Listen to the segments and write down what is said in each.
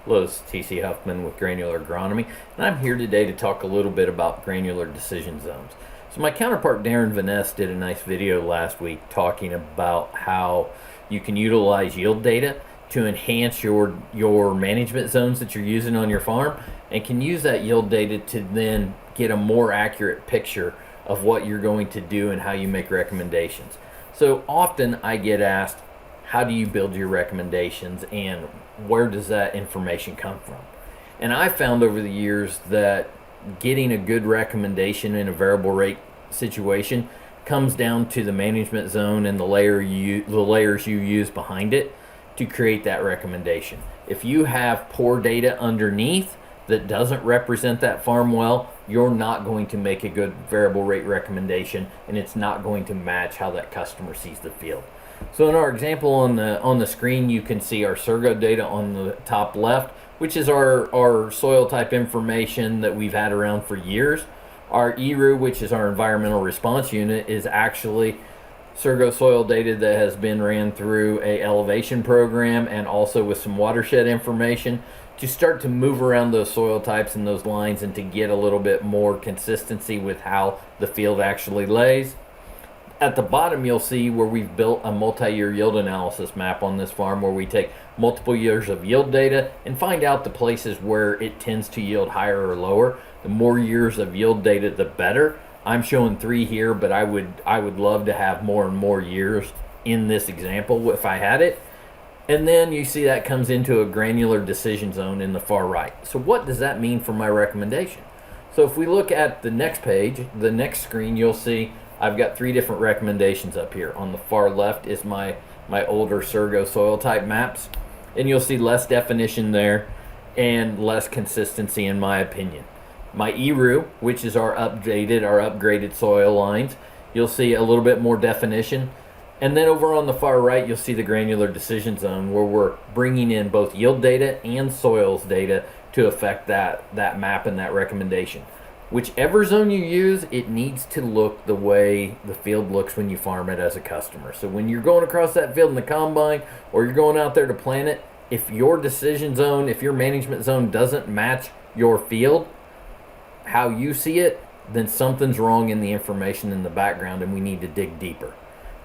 Hello, this is TC Huffman with Granular Agronomy, and I'm here today to talk a little bit about granular decision zones. So my counterpart Darren Vaness did a nice video last week talking about how you can utilize yield data to enhance your management zones that you're using on your farm, and can use that yield data to then get a more accurate picture of what you're going to do and how you make recommendations. So often I get asked, how do you build your recommendations and where does that information come from? And I found over the years that getting a good recommendation in a variable rate situation comes down to the management zone and the layers you use behind it to create that recommendation. If you have poor data underneath that doesn't represent that farm well, you're not going to make a good variable rate recommendation, and it's not going to match how that customer sees the field. So in our example on the screen, you can see our Surgo data on the top left, which is our soil type information that we've had around for years. Our ERU, which is our environmental response unit, is actually Surgo soil data that has been ran through a elevation program and also with some watershed information to start to move around those soil types and those lines and to get a little bit more consistency with how the field actually lays. At the bottom, you'll see where we've built a multi-year yield analysis map on this farm, where we take multiple years of yield data and find out the places where it tends to yield higher or lower. The more years of yield data, the better. I'm showing 3 here, but I would love to have more and more years in this example if I had it. And then you see that comes into a granular decision zone in the far right. So what does that mean for my recommendation? So if we look at the next page, the next screen, you'll see I've got 3 different recommendations up here. On the far left is my older Surgo soil type maps, and you'll see less definition there and less consistency in my opinion. My ERU, which is our upgraded soil lines, you'll see a little bit more definition. And then over on the far right, you'll see the granular decision zone, where we're bringing in both yield data and soils data to affect that map and that recommendation. Whichever zone you use, it needs to look the way the field looks when you farm it as a customer. So when you're going across that field in the combine, or you're going out there to plant it, if your decision zone, if your management zone doesn't match your field, how you see it, then something's wrong in the information in the background, and we need to dig deeper.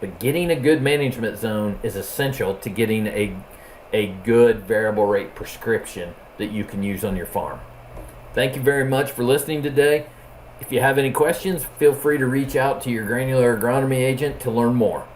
But getting a good management zone is essential to getting a good variable rate prescription that you can use on your farm. Thank you very much for listening today. If you have any questions, feel free to reach out to your Granular Agronomy agent to learn more.